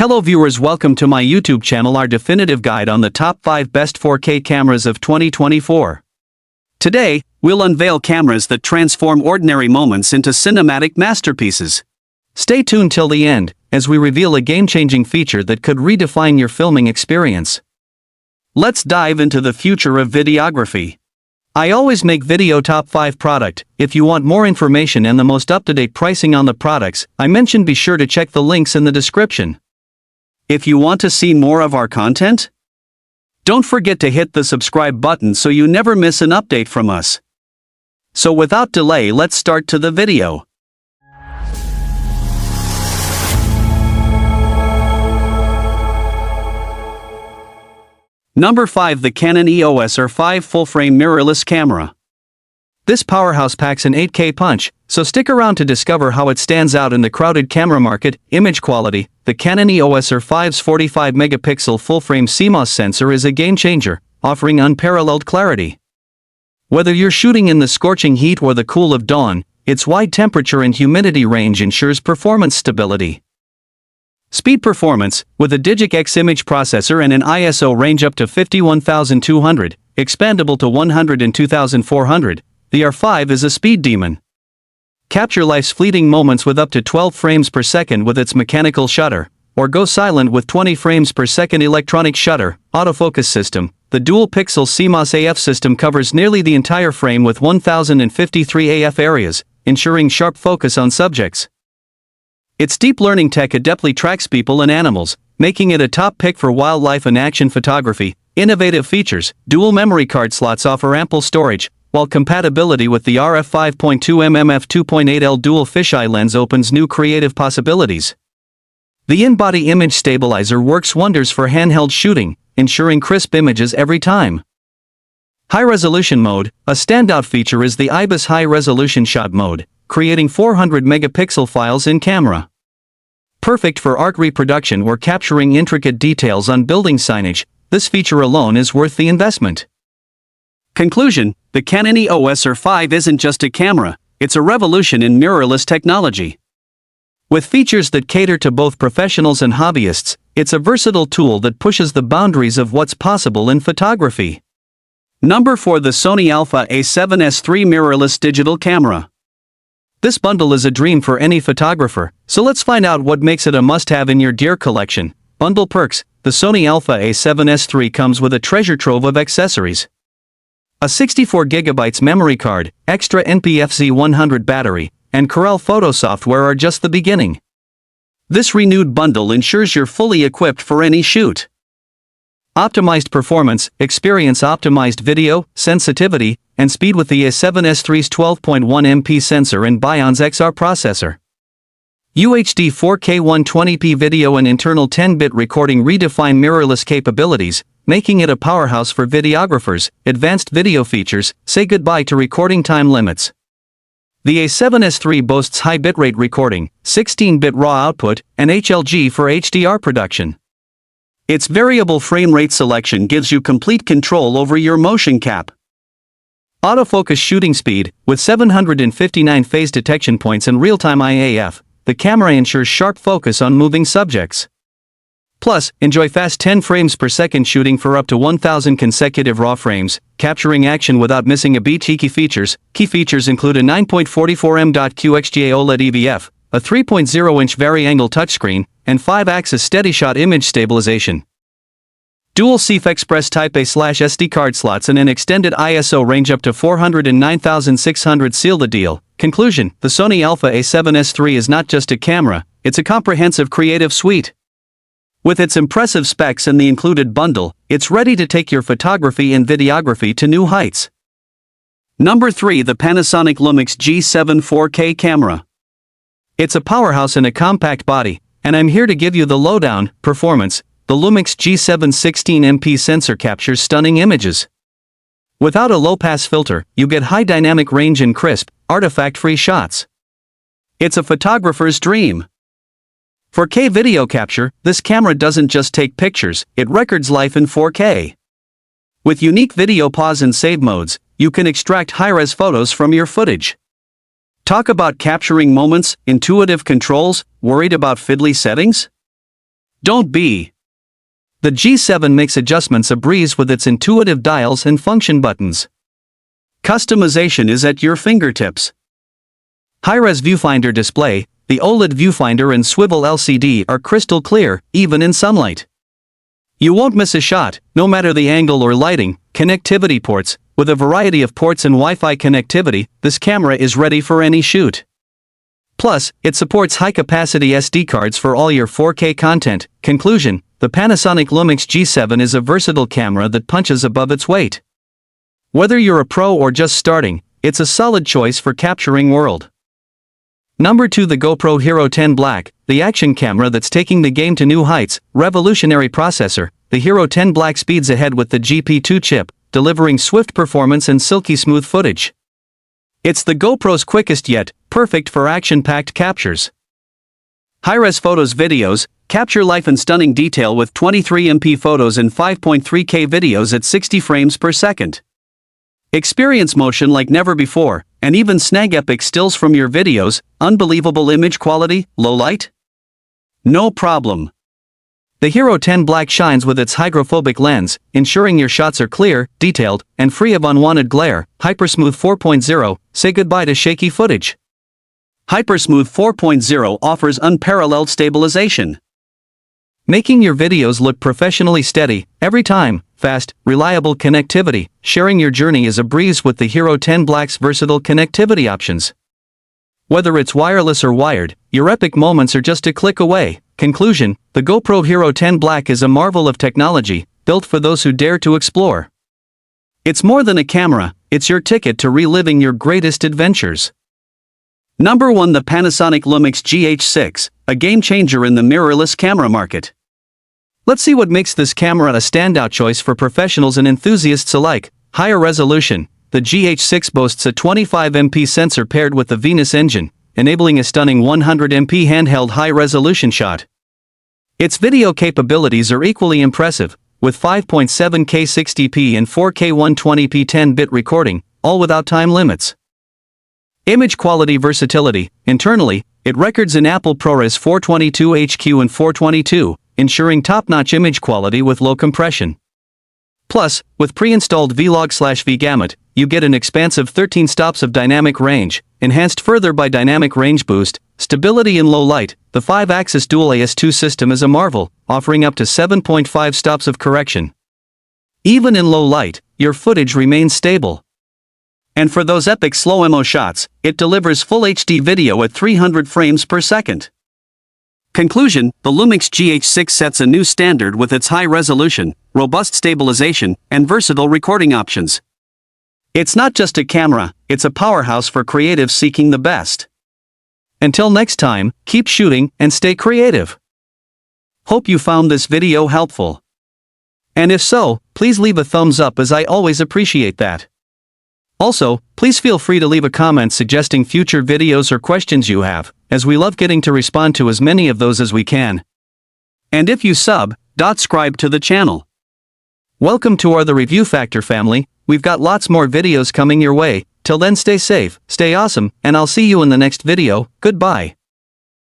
Hello viewers, welcome to my YouTube channel, our definitive guide on the top 5 best 4K cameras of 2024. Today, we'll unveil cameras that transform ordinary moments into cinematic masterpieces. Stay tuned till the end, as we reveal a game-changing feature that could redefine your filming experience. Let's dive into the future of videography. I always make video top 5 product. If you want more information and the most up-to-date pricing on the products I mentioned, be sure to check the links in the description. If you want to see more of our content, don't forget to hit the subscribe button so you never miss an update from us. So without delay, let's start to the video. Number 5. The Canon EOS R5 Full-Frame Mirrorless Camera. This powerhouse packs an 8K punch, so stick around to discover how it stands out in the crowded camera market. Image quality. The Canon EOS R5's 45-megapixel full-frame CMOS sensor is a game-changer, offering unparalleled clarity. Whether you're shooting in the scorching heat or the cool of dawn, its wide temperature and humidity range ensures performance stability. Speed performance. With a DigicX image processor and an ISO range up to 51,200, expandable to 102,400, the R5 is a speed demon. Capture life's fleeting moments with up to 12 frames per second with its mechanical shutter, or go silent with 20 frames per second electronic shutter. Autofocus system. The dual-pixel CMOS AF system covers nearly the entire frame with 1053 AF areas, ensuring sharp focus on subjects. Its deep learning tech adeptly tracks people and animals, making it a top pick for wildlife and action photography. Innovative features. Dual memory card slots offer ample storage, while compatibility with the RF 5.2mm f2.8L dual fisheye lens opens new creative possibilities. The in-body image stabilizer works wonders for handheld shooting, ensuring crisp images every time. High-resolution mode. A standout feature is the IBIS high-resolution shot mode, creating 400-megapixel files in camera. Perfect for art reproduction or capturing intricate details on building signage. This feature alone is worth the investment. Conclusion. The Canon EOS R5 isn't just a camera, it's a revolution in mirrorless technology. With features that cater to both professionals and hobbyists, it's a versatile tool that pushes the boundaries of what's possible in photography. Number 4. The Sony A7S III Mirrorless Digital Camera. This bundle is a dream for any photographer, so let's find out what makes it a must-have in your gear collection. Bundle perks. The Sony A7S III comes with a treasure trove of accessories. A 64GB memory card, extra NPFZ 100 battery, and Corel photo software are just the beginning. This renewed bundle ensures you're fully equipped for any shoot. Optimized performance. Experience optimized video, sensitivity, and speed with the A7S III's 12.1MP sensor and Bion's XR processor. UHD 4K 120p video and internal 10-bit recording redefine mirrorless capabilities, making it a powerhouse for videographers. Advanced video features. Say goodbye to recording time limits. The A7S III boasts high bitrate recording, 16-bit raw output, and HLG for HDR production. Its variable frame rate selection gives you complete control over your motion cap. Autofocus shooting speed. With 759 phase detection points and real-time IAF, the camera ensures sharp focus on moving subjects. Plus, enjoy fast 10 frames per second shooting for up to 1000 consecutive raw frames, capturing action without missing a beat. Key features. Key features include a 9.44m.QXGA OLED EVF, a 3.0-inch vari-angle touchscreen, and 5-axis steady-shot image stabilization. Dual CF Express Type A/SD card slots and an extended ISO range up to 409,600 seal the deal. Conclusion. The Sony A7S III is not just a camera, it's a comprehensive creative suite. With its impressive specs and the included bundle, it's ready to take your photography and videography to new heights. Number 3. The Panasonic Lumix G7 4K Camera. It's a powerhouse in a compact body, and I'm here to give you the lowdown. Performance. The Lumix G7 16MP sensor captures stunning images. Without a low-pass filter, you get high dynamic range and crisp, artifact-free shots. It's a photographer's dream. For 4K video capture, this camera doesn't just take pictures, it records life in 4K. With unique video pause and save modes, you can extract high-res photos from your footage. Talk about capturing moments, intuitive controls, worried about fiddly settings? Don't be. The G7 makes adjustments a breeze with its intuitive dials and function buttons. Customization is at your fingertips. High-res viewfinder display, the OLED viewfinder and swivel LCD are crystal clear, even in sunlight. You won't miss a shot, no matter the angle or lighting. Connectivity ports, with a variety of ports and Wi-Fi connectivity, this camera is ready for any shoot. Plus, it supports high-capacity SD cards for all your 4K content. Conclusion: the Panasonic Lumix G7 is a versatile camera that punches above its weight. Whether you're a pro or just starting, it's a solid choice for capturing world. Number 2. The GoPro Hero10 Black, the action camera that's taking the game to new heights. Revolutionary processor, the Hero10 Black speeds ahead with the GP2 chip, delivering swift performance and silky smooth footage. It's the GoPro's quickest yet, perfect for action-packed captures. High-res photos videos, capture life in stunning detail with 23MP photos and 5.3K videos at 60 frames per second. Experience motion like never before, and even snag epic stills from your videos. Unbelievable image quality, low light? No problem. The Hero10 Black shines with its hydrophobic lens, ensuring your shots are clear, detailed, and free of unwanted glare. Hypersmooth 4.0, say goodbye to shaky footage. Hypersmooth 4.0 offers unparalleled stabilization, making your videos look professionally steady every time. Fast, reliable connectivity. Sharing your journey is a breeze with the Hero10 Black's versatile connectivity options. Whether it's wireless or wired, your epic moments are just a click away. Conclusion: the GoPro Hero10 Black is a marvel of technology, built for those who dare to explore. It's more than a camera, it's your ticket to reliving your greatest adventures. Number 1. The Panasonic Lumix GH6, a game changer in the mirrorless camera market. Let's see what makes this camera a standout choice for professionals and enthusiasts alike. Higher resolution. The GH6 boasts a 25MP sensor paired with the Venus engine, enabling a stunning 100MP handheld high-resolution shot. Its video capabilities are equally impressive, with 5.7K 60p and 4K 120p 10-bit recording, all without time limits. Image quality versatility. Internally, it records in Apple ProRes 422HQ and 422, ensuring top-notch image quality with low compression. Plus, with pre-installed Vlog/V Gamut, you get an expansive 13 stops of dynamic range, enhanced further by dynamic range boost. Stability in low light. The 5-axis dual AS2 system is a marvel, offering up to 7.5 stops of correction. Even in low light, your footage remains stable. And for those epic slow-mo shots, it delivers full HD video at 300 frames per second. Conclusion: the Lumix GH6 sets a new standard with its high resolution, robust stabilization, and versatile recording options. It's not just a camera, it's a powerhouse for creatives seeking the best. Until next time, keep shooting and stay creative. Hope you found this video helpful. And if so, please leave a thumbs up, as I always appreciate that. Also, please feel free to leave a comment suggesting future videos or questions you have, as we love getting to respond to as many of those as we can. And if you subscribe to the channel. Welcome to our The Review Factor family. We've got lots more videos coming your way. Till then, stay safe, stay awesome, and I'll see you in the next video. Goodbye.